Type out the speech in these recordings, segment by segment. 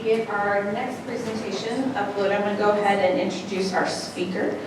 get our next presentation uploaded, I'm going to go ahead and introduce our speaker.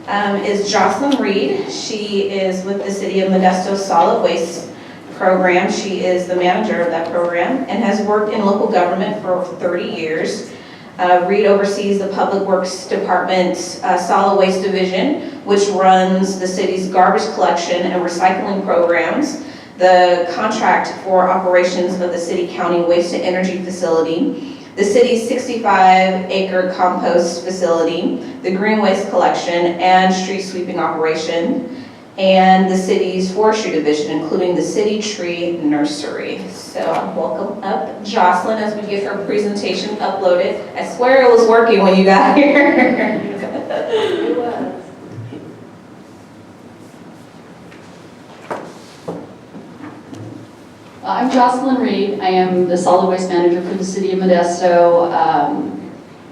Is Jocelyn Reed. She is with the City of Modesto Solid Waste Program. She is the manager of that program and has worked in local government for over 30 years. Reed oversees the Public Works Department's Solid Waste Division, which runs the city's garbage collection and recycling programs, the contract for operations of the city-county waste-to-energy facility, the city's 65-acre compost facility, the green waste collection and street sweeping operation, and the city's Forestry Division, including the city tree nursery. So I'll welcome up Jocelyn as we get her presentation uploaded. I swear it was working when you got here. It was. I'm Jocelyn Reed. I am the solid waste manager for the City of Modesto.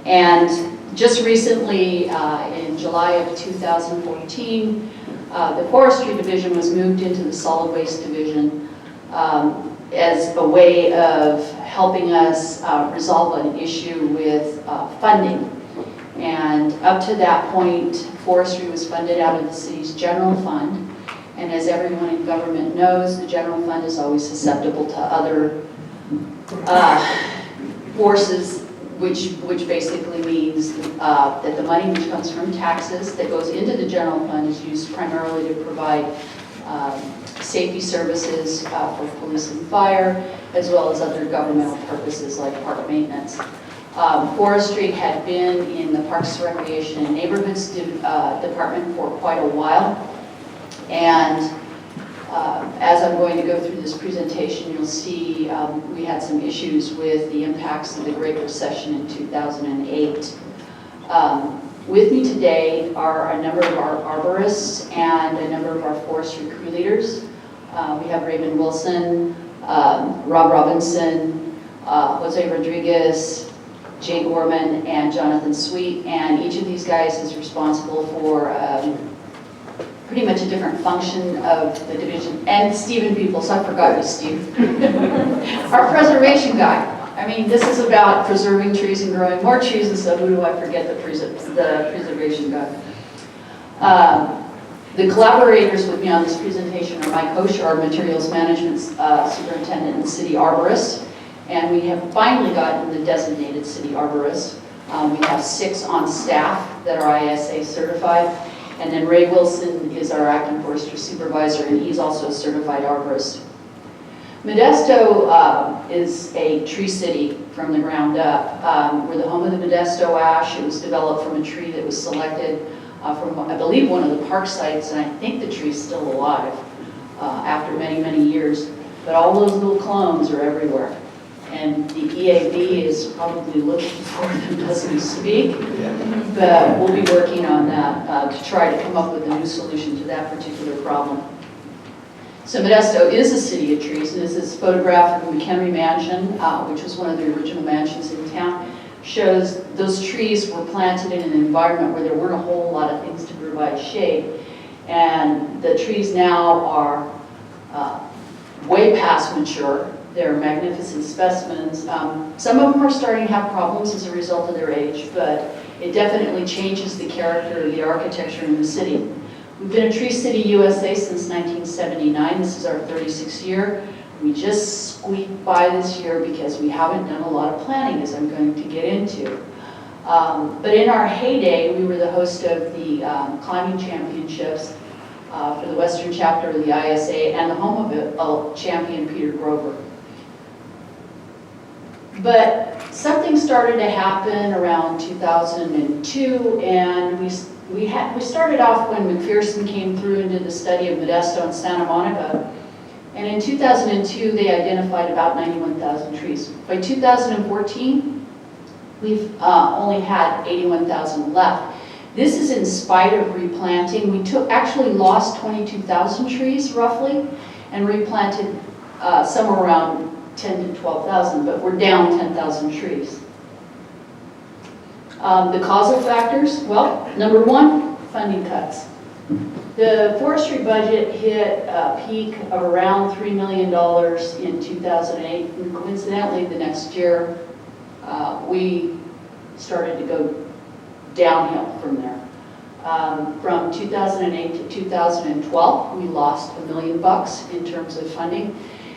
And just recently, in July of 2014, the Forestry Division was moved into the Solid Waste Division as a way of helping us resolve an issue with funding. And up to that point, forestry was funded out of the city's general fund. And as everyone in government knows, the general fund is always susceptible to other forces, which basically means that the money which comes from taxes that goes into the general fund is used primarily to provide safety services for police and fire, as well as other governmental purposes like park maintenance. Forestry had been in the Parks, Recreation, and Neighborhoods department for quite a while. And as I'm going to go through this presentation, you'll see we had some issues with the impacts of the Great Recession in 2008. With me today are a number of our arborists and a number of our forestry crew leaders. We have Raymond Wilson, Rob Robinson, Jose Rodriguez, Jay Gorman, and Jonathan Sweet. And each of these guys is responsible for pretty much a different function of the division. And Stephen Peoples, I forgot you, Steve. Our preservation guy. I mean, this is about preserving trees and growing more trees, and so who do I forget the preservation guy? The collaborators with me on this presentation are Mike Hosh, our materials management superintendent and city arborist. And we have finally gotten the designated city arborist. We have 6 on staff that are ISA certified. And then Ray Wilson is our acting forestry supervisor, and he's also a certified arborist. Modesto is a tree city from the ground up. We're the home of the Modesto ash. It was developed from a tree that was selected from, I believe, one of the park sites, and I think the tree's still alive after many, many years. But all those little clones are everywhere. And the EAB is probably looking for them as we speak, but we'll be working on that to try to come up with a new solution to that particular problem. So Modesto is a city of trees, and this is a photograph of the McHenry Mansion, which was one of the original mansions in town. Shows those trees were planted in an environment where there weren't a whole lot of things to provide shade. And the trees now are way past mature. They're magnificent specimens. Some of them are starting to have problems as a result of their age, but it definitely changes the character of the architecture in the city. We've been a Tree City USA since 1979. This is our 36th year. We just squeaked by this year because we haven't done a lot of planning, as I'm going to get into. But in our heyday, we were the host of the climbing championships for the Western chapter of the ISA and the home of champion Peter Grover. But something started to happen around 2002, and we started off when McPherson came through and did the study of Modesto and Santa Monica. And in 2002, they identified about 91,000 trees. By 2014, we've only had 81,000 left. This is in spite of replanting. We actually lost 22,000 trees roughly, and replanted somewhere around 10 to 12,000, but we're down 10,000 trees. The causal factors, well, number one, funding cuts. The forestry budget hit a peak of around $3 million in 2008, and coincidentally the next year we started to go downhill from there. From 2008 to 2012, we lost $1 million in terms of funding.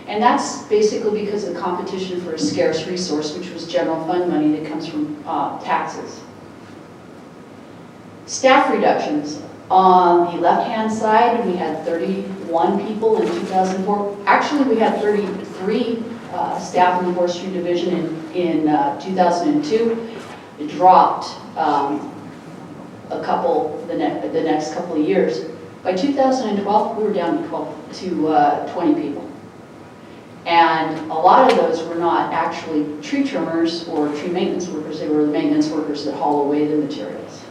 And that's basically because of competition for a scarce resource, which was general fund money that comes from taxes. Staff reductions. On the left-hand side, we had 31 people in 2004. Actually, we had 33 staff in the Forestry Division in 2002. It dropped the next couple of years. By 2012, we were down to 20 people. And a lot of those were not actually tree trimmers or tree maintenance workers. They were the maintenance workers that haul away the materials.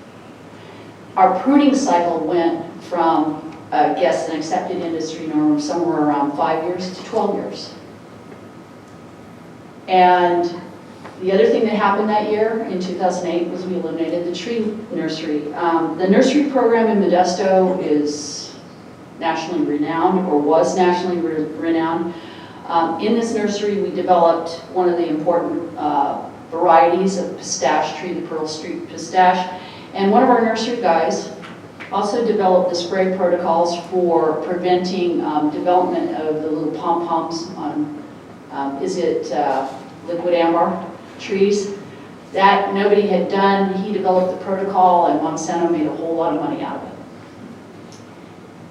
Our pruning cycle went from, I guess, an accepted industry norm of somewhere around 5 years to 12 years. And the other thing that happened that year in 2008 was we eliminated the tree nursery. The nursery program in Modesto is nationally renowned, or was nationally renowned. In this nursery, we developed one of the important varieties of pistache tree, the Pearl Street pistache. And one of our nursery guys also developed the spray protocols for preventing development of the little pom-poms on, liquid amber trees. That nobody had done. He developed the protocol, and Monsanto made a whole lot of money out of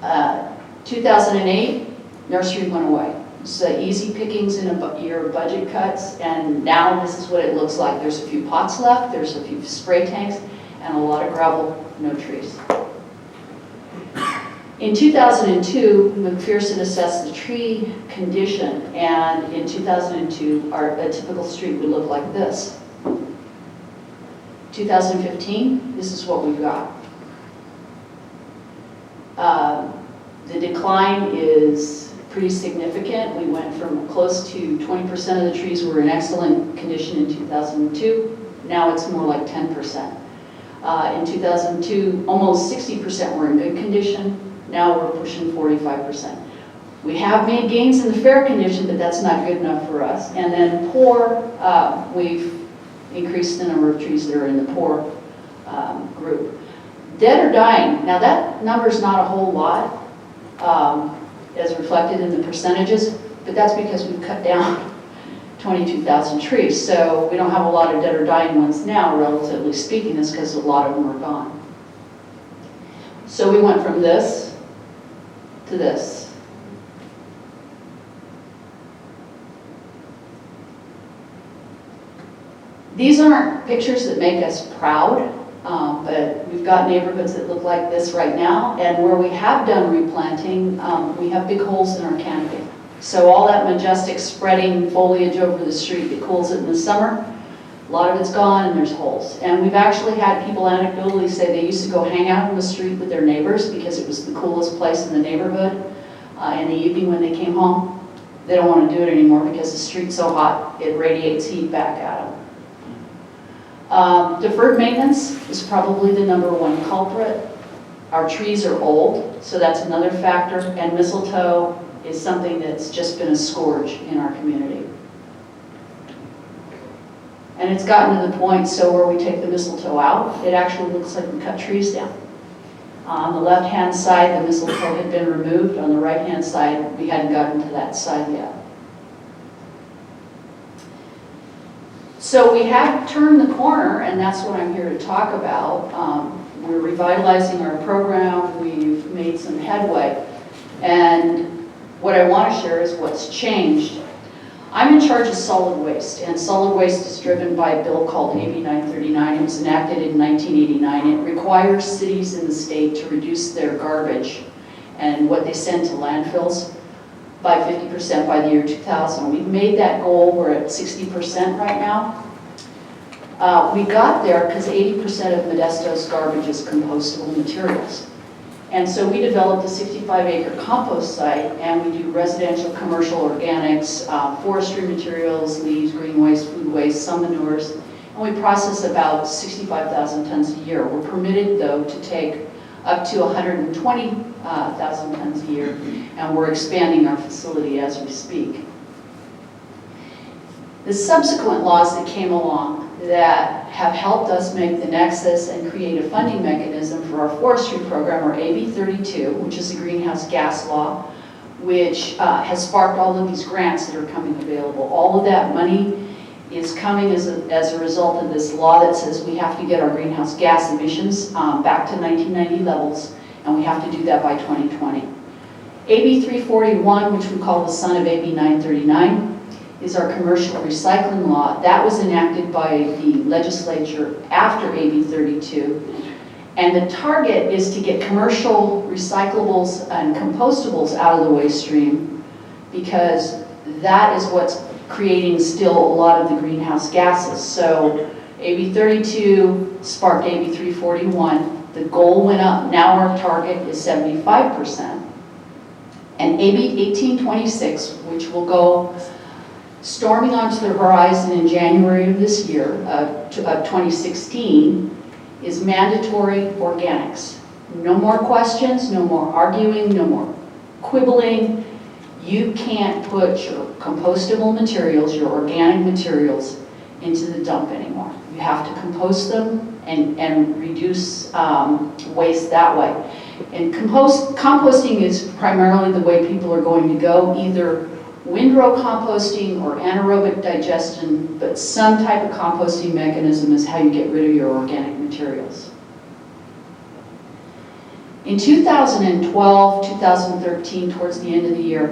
it. 2008, nursery went away. So easy pickings in a year of budget cuts, and now this is what it looks like. There's a few pots left, there's a few spray tanks, and a lot of gravel, no trees. In 2002, McPherson assessed the tree condition, and in 2002, a typical street would look like this. 2015, this is what we've got. The decline is pretty significant. We went from close to 20% of the trees were in excellent condition in 2002. Now it's more like 10%. In 2002, almost 60% were in good condition. Now we're pushing 45%. We have made gains in the fair condition, but that's not good enough for us. And then poor, we've increased the number of trees that are in the poor group. Dead or dying, now that number's not a whole lot as reflected in the percentages, but that's because we've cut down 22,000 trees. So we don't have a lot of dead or dying ones now, relatively speaking. It's because a lot of them are gone. So we went from this to this. These aren't pictures that make us proud, but we've got neighborhoods that look like this right now, and where we have done replanting, we have big holes in our canopy. So all that majestic spreading foliage over the street that cools it in the summer, a lot of it's gone and there's holes. And we've actually had people anecdotally say they used to go hang out on the street with their neighbors because it was the coolest place in the neighborhood in the evening when they came home. They don't want to do it anymore because the street's so hot, it radiates heat back at them. Deferred maintenance is probably the #1 culprit. Our trees are old, so that's another factor, and mistletoe is something that's just been a scourge in our community. And it's gotten to the point so where we take the mistletoe out, it actually looks like we cut trees down. On the left-hand side, the mistletoe had been removed. On the right-hand side, we hadn't gotten to that side yet. So we have turned the corner, and that's what I'm here to talk about. We're revitalizing our program. We've made some headway. And what I want to share is what's changed. I'm in charge of solid waste, and solid waste is driven by a bill called AB 939. It was enacted in 1989. It requires cities in the state to reduce their garbage and what they send to landfills by 50% by the year 2000. We've made that goal. We're at 60% right now. We got there because 80% of Modesto's garbage is compostable materials. And so we developed a 65-acre compost site, and we do residential, commercial, organics, forestry materials, leaves, green waste, food waste, some manures, and we process about 65,000 tons a year. We're permitted, though, to take up to 120,000 tons a year, and we're expanding our facility as we speak. The subsequent laws that came along that have helped us make the nexus and create a funding mechanism for our forestry program are AB 32, which is the greenhouse gas law, which has sparked all of these grants that are coming available. All of that money is coming as a result of this law that says we have to get our greenhouse gas emissions back to 1990 levels, and we have to do that by 2020. AB 341, which we call the son of AB 939, is our commercial recycling law. That was enacted by the legislature after AB 32. And the target is to get commercial recyclables and compostables out of the waste stream, because that is what's creating still a lot of the greenhouse gases. So AB 32 sparked AB 341. The goal went up. Now our target is 75%. And AB 1826, which will go storming onto the horizon in January of this year, of 2016, is mandatory organics. No more questions, no more arguing, no more quibbling. You can't put your compostable materials, your organic materials, into the dump anymore. You have to compost them and reduce waste that way. And composting is primarily the way people are going to go, either windrow composting or anaerobic digestion, but some type of composting mechanism is how you get rid of your organic materials. In 2012, 2013, towards the end of the year,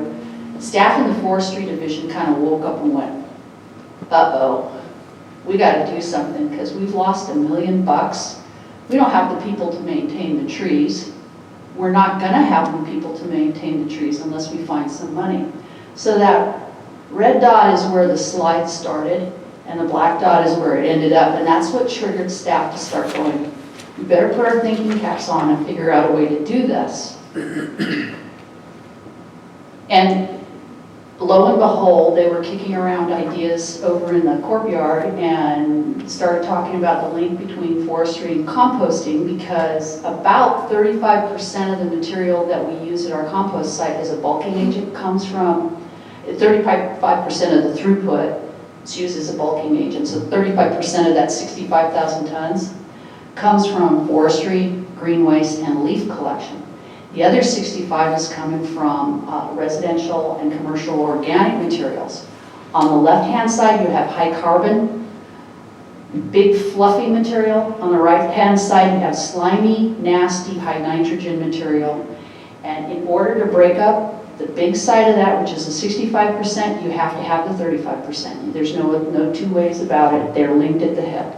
staff in the Forestry Division kind of woke up and went, uh-oh, we got to do something because we've lost $1 million. We don't have the people to maintain the trees. We're not going to have the people to maintain the trees unless we find some money. So that red dot is where the slide started, and the black dot is where it ended up, and that's what triggered staff to start going, we better put our thinking caps on and figure out a way to do this. And lo and behold, they were kicking around ideas over in the courtyard and started talking about the link between forestry and composting, because about 35% of the material that we use at our compost site as a bulking agent comes from 35% of the throughput is used as a bulking agent. So 35% of that 65,000 tons comes from forestry, green waste, and leaf collection. The other 65 is coming from residential and commercial organic materials. On the left-hand side, you have high carbon, big fluffy material. On the right-hand side, you have slimy, nasty, high nitrogen material. And in order to break up the big side of that, which is the 65%, you have to have the 35%. There's no two ways about it. They're linked at the hip.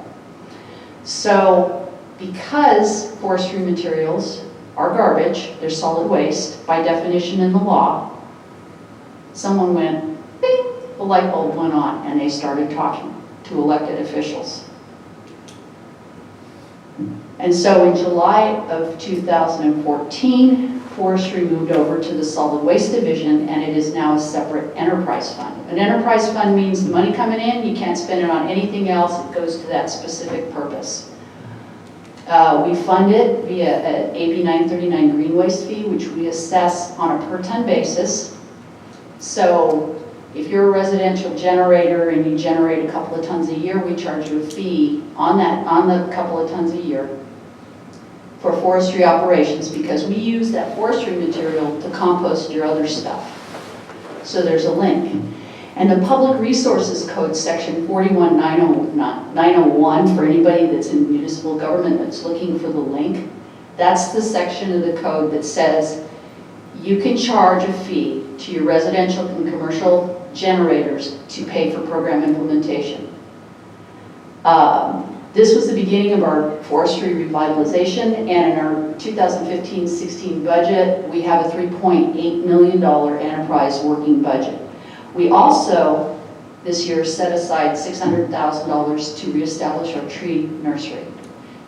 So because forestry materials are garbage, they're solid waste by definition in the law, someone went, bing, the light bulb went on, and they started talking to elected officials. And so in July of 2014, Forestry moved over to the Solid Waste Division, and it is now a separate enterprise fund. An enterprise fund means the money coming in, you can't spend it on anything else, it goes to that specific purpose. We fund it via an AB 939 green waste fee, which we assess on a per ton basis. So if you're a residential generator and you generate a couple of tons a year, we charge you a fee on the couple of tons a year for forestry operations, because we use that forestry material to compost your other stuff. So there's a link. And the Public Resources Code, section 41901, for anybody that's in municipal government that's looking for the link, that's the section of the code that says you can charge a fee to your residential and commercial generators to pay for program implementation. This was the beginning of our forestry revitalization, and in our 2015-16 budget, we have a $3.8 million enterprise working budget. We also, this year, set aside $600,000 to reestablish our tree nursery.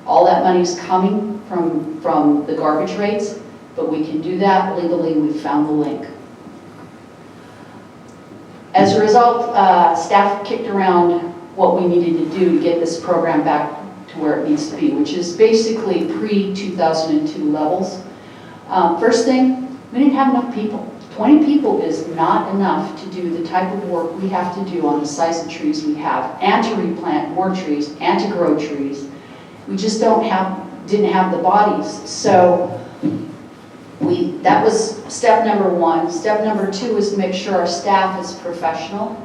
All that money is coming from the garbage rates, but we can do that legally. We've found the link. As a result, staff kicked around what we needed to do to get this program back to where it needs to be, which is basically pre-2002 levels. First thing, we didn't have enough people to 20 people is not enough to do the type of work we have to do on the size of trees we have, and to replant more trees, and to grow trees. We just didn't have the bodies. So that was step number one. Step number two is to make sure our staff is professional,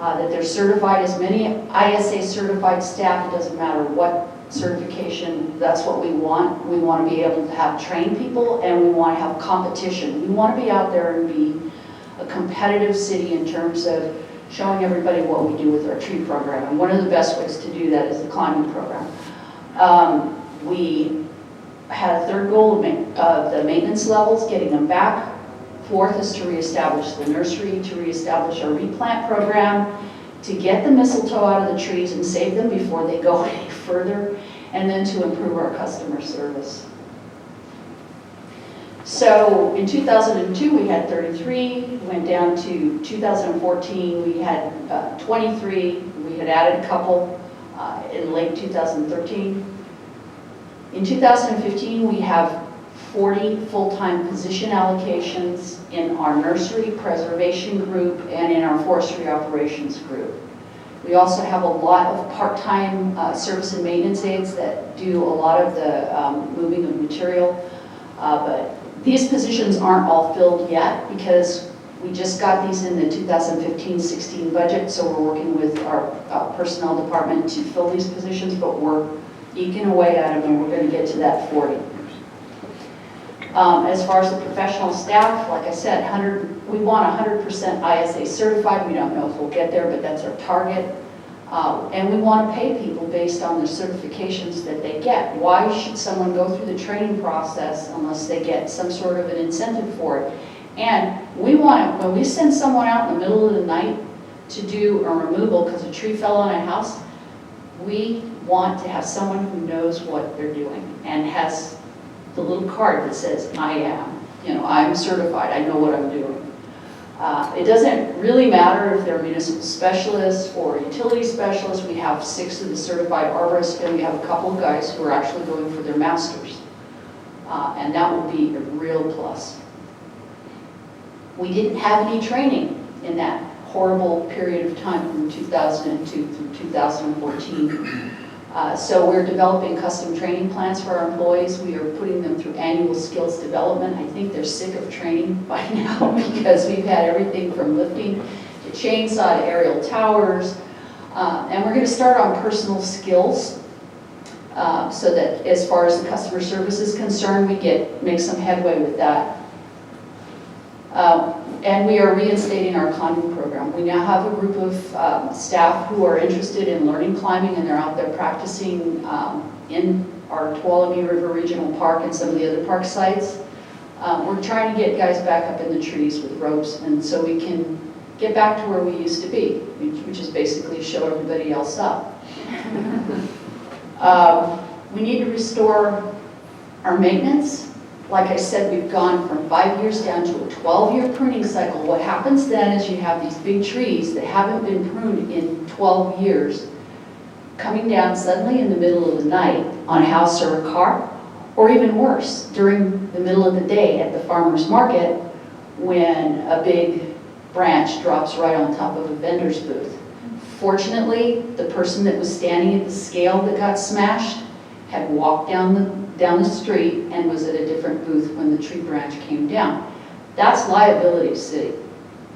that they're certified. As many ISA certified staff, it doesn't matter what certification, that's what we want. We want to be able to have trained people, and we want to have competition. We want to be out there and be a competitive city in terms of showing everybody what we do with our tree program. And one of the best ways to do that is the climbing program. We had a third goal of the maintenance levels, getting them back. Fourth is to reestablish the nursery, to reestablish our replant program, to get the mistletoe out of the trees and save them before they go any further, and then to improve our customer service. So in 2002 we had 33, went down to 2014 we had 23, we had added a couple in late 2013. In 2015 we have 40 full-time position allocations in our nursery preservation group and in our forestry operations group. We also have a lot of part-time service and maintenance aides that do a lot of the moving of material, but these positions aren't all filled yet because we just got these in the 2015-16 budget, so we're working with our personnel department to fill these positions, but we're eking away at them and we're going to get to that 40. As far as the professional staff, like I said, we want 100% ISA certified. We don't know if we'll get there, but that's our target. And we want to pay people based on the certifications that they get. Why should someone go through the training process unless they get some sort of an incentive for it? And we want to, when we send someone out in the middle of the night to do a removal because a tree fell on a house, we want to have someone who knows what they're doing and has the little card that says, I'm certified, I know what I'm doing. It doesn't really matter if they're municipal specialists or utility specialists. We have 6 of the certified arborists, and we have a couple of guys who are actually going for their masters. And that would be a real plus. We didn't have any training in that horrible period of time from 2002 through 2014. So we're developing custom training plans for our employees. We are putting them through annual skills development. I think they're sick of training by now because we've had everything from lifting to chainsaw to aerial towers. And we're going to start on personal skills so that as far as the customer service is concerned, we make some headway with that. And we are reinstating our climbing program. We now have a group of staff who are interested in learning climbing, and they're out there practicing in our Tuolumne River Regional Park and some of the other park sites. We're trying to get guys back up in the trees with ropes, and so we can get back to where we used to be, which is basically show everybody else up. We need to restore our maintenance. Like I said, we've gone from 5 years down to a 12-year pruning cycle. What happens then is you have these big trees that haven't been pruned in 12 years coming down suddenly in the middle of the night on a house or a car, or even worse, during the middle of the day at the farmer's market when a big branch drops right on top of a vendor's booth. Fortunately, the person that was standing at the scale that got smashed had walked down the street and was at a different booth when the tree branch came down. That's liability, city.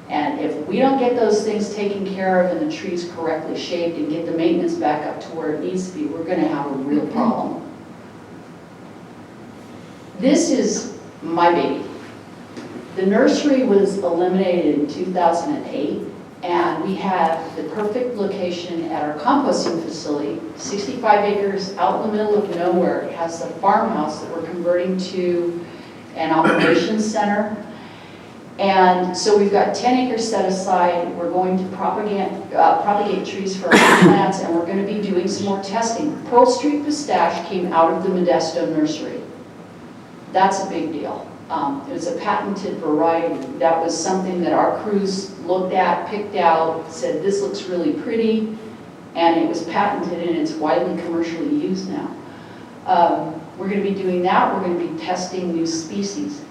And if we don't get those things taken care of and the trees correctly shaped and get the maintenance back up to where it needs to be, we're going to have a real problem. This is my baby. The nursery was eliminated in 2008, and we had the perfect location at our composting facility, 65 acres out in the middle of nowhere. It has a farmhouse that we're converting to an operations center. And so we've got 10 acres set aside. We're going to propagate trees for our plants, and we're going to be doing some more testing. Pearl Street Pistache came out of the Modesto nursery. That's a big deal. It was a patented variety. That was something that our crews looked at, picked out, said this looks really pretty, and it was patented and it's widely commercially used now. We're going to be doing that. We're going to be testing new species.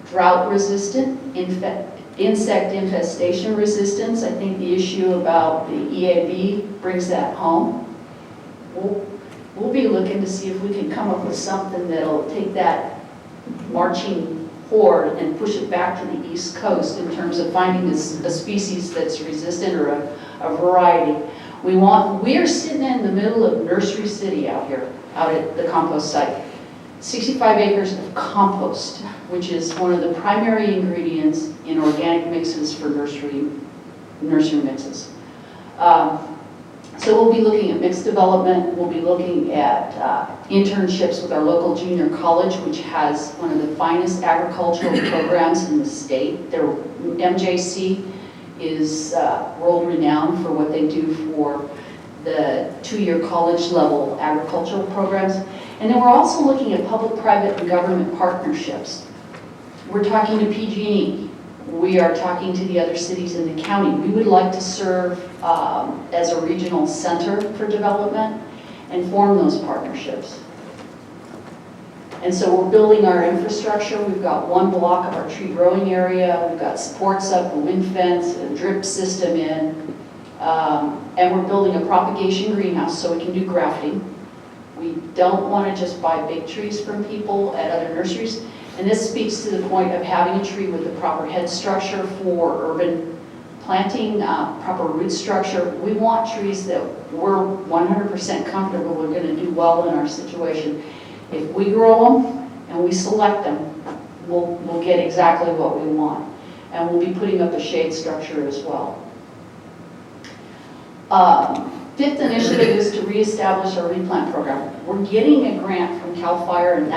drought resistant, insect infestation resistance. I think the issue about the EAB brings that home. We'll be looking to see if we can come up with something that'll take that marching horde and push it back to the East Coast in terms of finding a species that's resistant or a variety. We are sitting in the middle of Nursery City out here, out at the compost site. 65 acres of compost, which is one of the primary ingredients in organic mixes for nursery mixes. So we'll be looking at mixed development. We'll be looking at internships with our local junior college, which has one of the finest agricultural programs in the state. Their MJC is world renowned for what they do for the 2-year college level agricultural programs. And then we're also looking at public, private, and government partnerships. We're talking to PG&E. We are talking to the other cities in the county. We would like to serve as a regional center for development and form those partnerships. And so we're building our infrastructure. We've got 1 block of our tree growing area. We've got supports up, a wind fence, a drip system in. And we're building a propagation greenhouse so we can do grafting. We don't want to just buy big trees from people at other nurseries. And this speaks to the point of having a tree with the proper head structure for urban planting, proper root structure. We want trees that we're 100% comfortable we're going to do well in our situation. If we grow them and we select them, we'll get exactly what we want. And we'll be putting up a shade structure as well. 5th initiative is to reestablish our replant program. We're getting a grant from CAL FIRE, and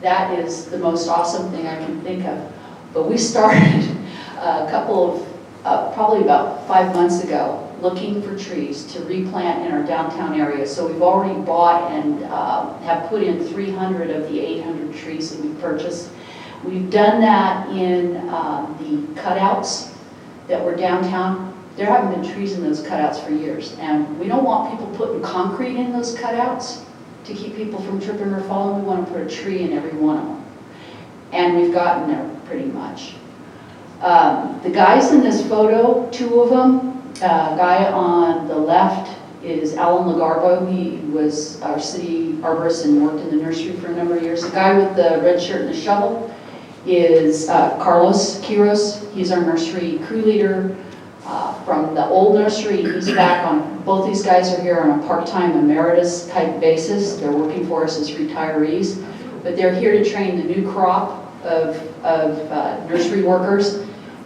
that is the most awesome thing I can think of. But we started a couple of, probably about 5 months ago, looking for trees to replant in our downtown area. So we've already bought and have put in 300 of the 800 trees that we purchased. We've done that in the cutouts that were downtown. There haven't been trees in those cutouts for years, and we don't want people putting concrete in those cutouts to keep people from tripping or falling. We want to put a tree in every one of them, and we've gotten there pretty much. The guys in this photo, 2 of them, a guy on the left is Alan Lagarbo. He was our city arborist and worked in the nursery for a number of years. The guy with the red shirt and the shovel is Carlos Quiros. He's our nursery crew leader. From the old nursery, he's back on, both these guys are here on a part-time emeritus type basis. They're working for us as retirees, but they're here to train the new crop of nursery workers,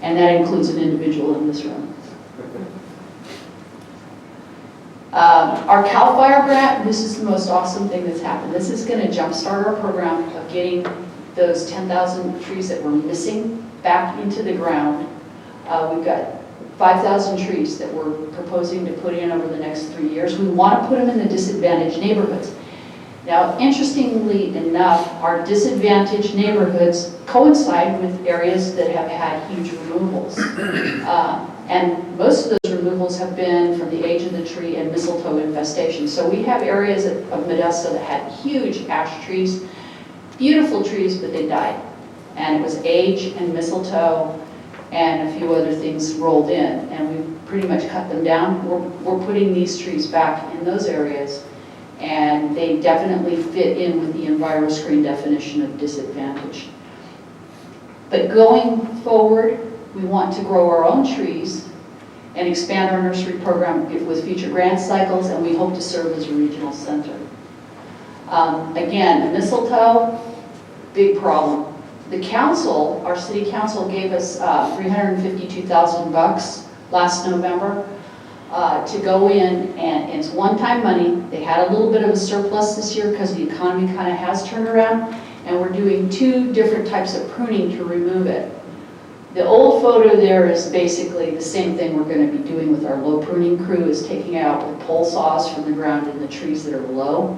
and that includes an individual in this room. Our CAL FIRE grant, this is the most awesome thing that's happened. This is going to jumpstart our program of getting those 10,000 trees that we're missing back into the ground. We've got 5,000 trees that we're proposing to put in over the next 3 years. We want to put them in the disadvantaged neighborhoods. Now, interestingly enough, our disadvantaged neighborhoods coincide with areas that have had huge removals. And most of those removals have been from the age of the tree and mistletoe infestation. So we have areas of Modesto that had huge ash trees, beautiful trees, but they died. And it was age and mistletoe and a few other things rolled in, and we've pretty much cut them down. We're putting these trees back in those areas, and they definitely fit in with the EnviroScreen definition of disadvantage. But going forward, we want to grow our own trees and expand our nursery program with future grant cycles, and we hope to serve as a regional center. Again, the mistletoe, big problem. The council, our city council, gave us $352,000 last November to go in, and it's one-time money. They had a little bit of a surplus this year because the economy kind of has turned around, and we're doing 2 different types of pruning to remove it. The old photo there is basically the same thing we're going to be doing with our low pruning crew, is taking out with pole saws from the ground in the trees that are low.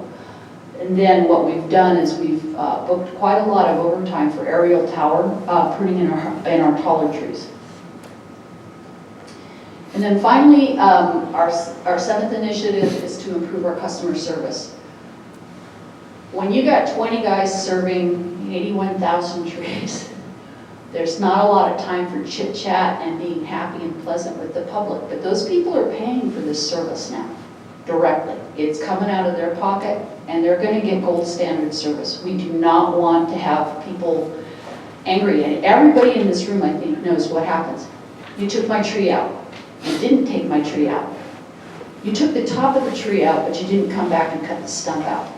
And then what we've done is we've booked quite a lot of overtime for aerial tower pruning in our taller trees. And then finally, our 7th initiative is to improve our customer service. When you got 20 guys serving 81,000 trees, There's not a lot of time for chit chat and being happy and pleasant with the public, but those people are paying for this service now, directly. It's coming out of their pocket, and they're gonna get gold standard service. We do not want to have people angry, and everybody in this room, I think, knows what happens. You took my tree out. You didn't take my tree out. You took the top of the tree out, but you didn't come back and cut the stump out.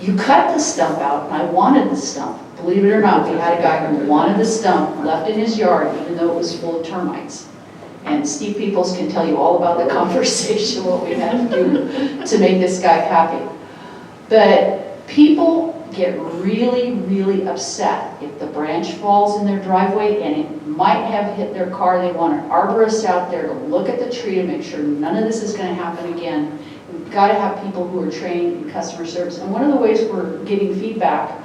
You cut the stump out, and I wanted the stump. Believe it or not, we had a guy who wanted the stump left in his yard, even though it was full of termites. And Steve Peoples can tell you all about the conversation, what we had to do to make this guy happy. But people get really, really upset if the branch falls in their driveway and it might have hit their car. They want an arborist out there to look at the tree to make sure none of this is going to happen again. We've got to have people who are trained in customer service. And one of the ways we're getting feedback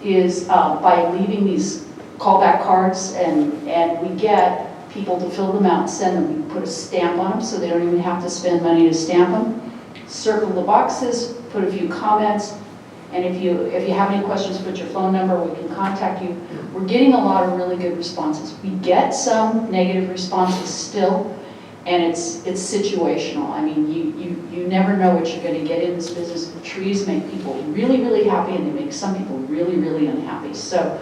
is by leaving these callback cards, and we get people to fill them out and send them. We put a stamp on them so they don't even have to spend money to stamp them. Circle the boxes, put a few comments, and if you have any questions, put your phone number, we can contact you. We're getting a lot of really good responses. We get some negative responses still, and it's situational. I mean, you never know what you're going to get in this business. The trees make people really, really happy, and they make some people really, really unhappy. So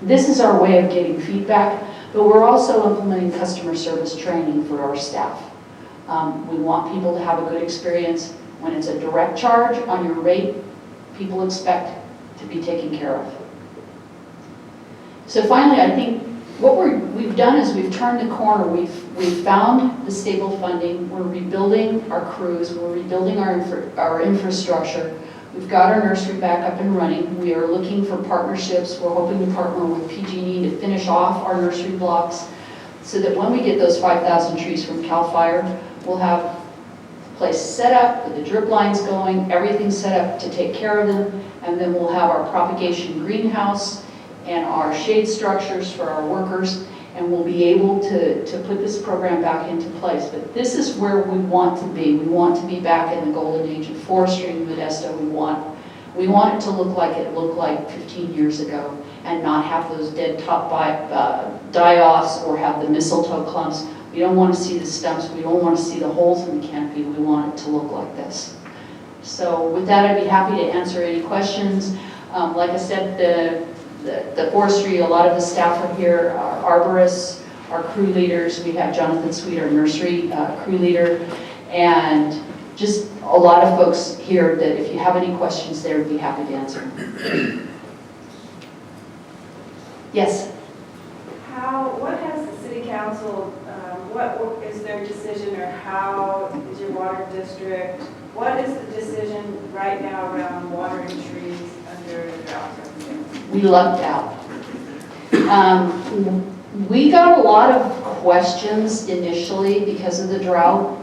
this is our way of getting feedback, but we're also implementing customer service training for our staff. We want people to have a good experience. When it's a direct charge on your rate, people expect to be taken care of. So finally, I think what we've done is we've turned the corner. We've found the stable funding. We're rebuilding our crews. We're rebuilding our infrastructure. We've got our nursery back up and running. We are looking for partnerships. We're hoping to partner with PG&E to finish off our nursery blocks so that when we get those 5,000 trees from CAL FIRE, we'll have the place set up with the drip lines going, everything set up to take care of them, and then we'll have our propagation greenhouse and our shade structures for our workers, and we'll be able to put this program back into place. But this is where we want to be. We want to be back in the golden age of forestry in Modesto. We want it to look like it looked like 15 years ago and not have those dead top die-offs or have the mistletoe clumps. We don't want to see the stumps. We don't want to see the holes in the canopy. We want it to look like this. So with that, I'd be happy to answer any questions. Like I said, the forestry, a lot of the staff are here, our arborists, our crew leaders. We have Jonathan Sweet, our nursery crew leader, and just a lot of folks here that if you have any questions there, we'd be happy to answer them. Yes? What has the city council, what is their decision, or how is your water district, what is the decision right now around watering trees under drought circumstances? We lucked out. We got a lot of questions initially because of the drought,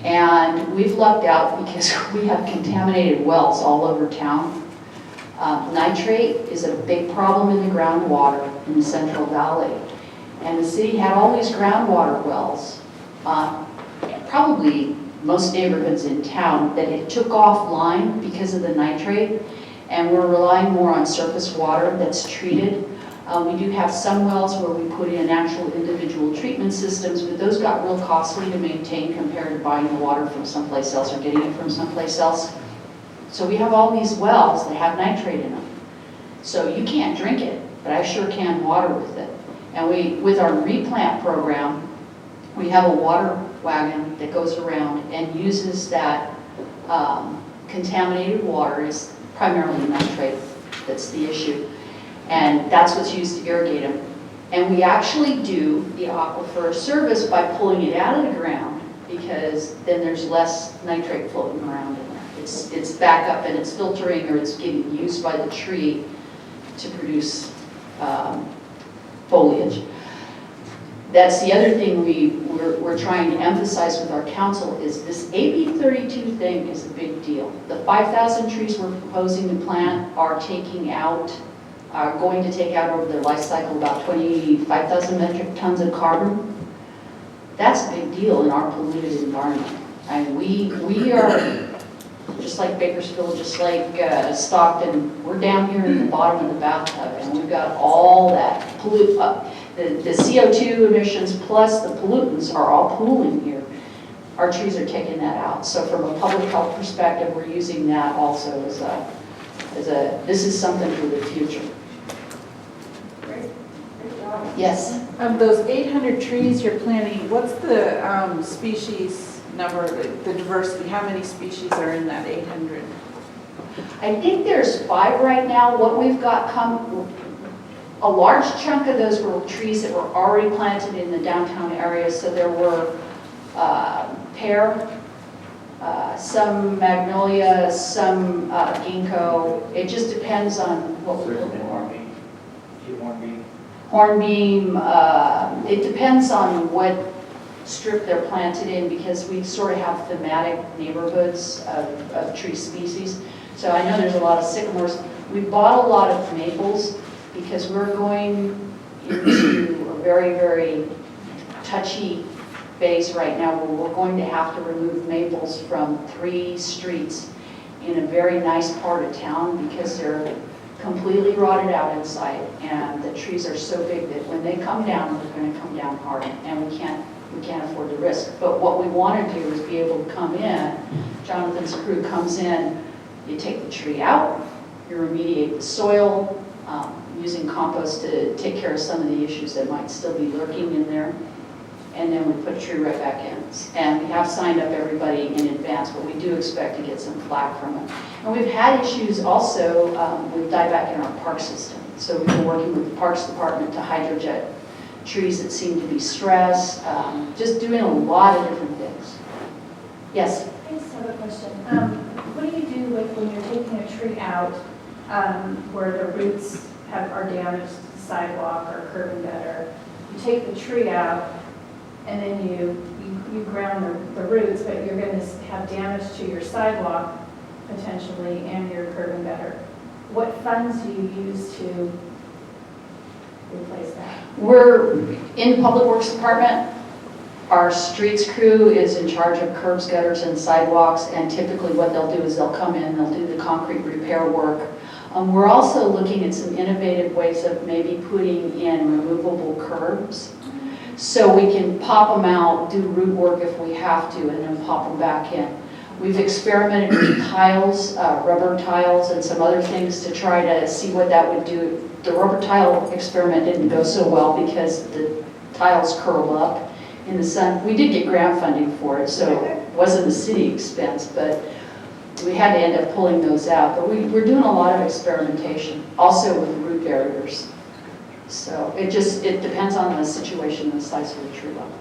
and we've lucked out because we have contaminated wells all over town. Nitrate is a big problem in the groundwater in the Central Valley, and the city had all these groundwater wells, probably most neighborhoods in town, that it took offline because of the nitrate, and we're relying more on surface water that's treated. We do have some wells where we put in actual individual treatment systems, but those got real costly to maintain compared to buying the water from someplace else or getting it from someplace else. So we have all these wells that have nitrate in them. So you can't drink it, but I sure can water with it. And with our replant program, we have a water wagon that goes around and uses that contaminated water. It's primarily nitrate that's the issue. And that's what's used to irrigate them. And we actually do the aquifer service by pulling it out of the ground, because then there's less nitrate floating around in there. It's back up and it's filtering, or it's getting used by the tree to produce foliage. That's the other thing we're trying to emphasize with our council is this AB 32 thing is a big deal. The 5,000 trees we're proposing to plant are going to take out over their life cycle about 25,000 metric tons of carbon. That's a big deal in our polluted environment. And we are just like Bakersfield, just like Stockton, we're down here in the bottom of the bathtub, and we've got all that the CO2 emissions plus the pollutants are all pooling here. Our trees are taking that out. So from a public health perspective, we're using that also as this is something for the future. Great job. Yes. Of those 800 trees you're planting, what's the species number, the diversity? How many species are in that 800? I think there's 5 right now. What we've got a large chunk of those were trees that were already planted in the downtown area. So there were pear, some magnolia, some ginkgo. It just depends on what we're looking for. Hornbeam, it depends on what strip they're planted in, because we sort of have thematic neighborhoods of tree species. So I know there's a lot of sycamores. We bought a lot of maples because we're going into a very, very touchy phase right now where we're going to have to remove maples from 3 streets in a very nice part of town because they're completely rotted out inside, and the trees are so big that when they come down, they're going to come down hard, and we can't afford the risk. But what we want to do is be able to come in. Jonathan's crew comes in, you take the tree out, you remediate the soil, using compost to take care of some of the issues that might still be lurking in there, and then we put a tree right back in. And we have signed up everybody in advance, but we do expect to get some flack from it. And we've had issues also with dieback in our park system. So we've been working with the Parks Department to hydrojet trees that seem to be stressed, just doing a lot of different things. Yes? I just have a question. What do you do when you're taking a tree out where the roots are damaged to the sidewalk or curb and gutter? You take the tree out and then you ground the roots, but you're going to have damage to your sidewalk potentially and your curb and gutter. What funds do you use to replace that? We're in the Public Works Department. Our streets crew is in charge of curbs, gutters, and sidewalks, and typically what they'll do is they'll come in, they'll do the concrete repair work. We're also looking at some innovative ways of maybe putting in removable curbs, so we can pop them out, do root work if we have to, and then pop them back in. We've experimented with tiles, rubber tiles, and some other things to try to see what that would do. The rubber tile experiment didn't go so well because the tiles curl up in the sun. We did get grant funding for it, so it wasn't a city expense, but we had to end up pulling those out. But we're doing a lot of experimentation, also with root barriers. So it depends on the situation and the size of the tree level.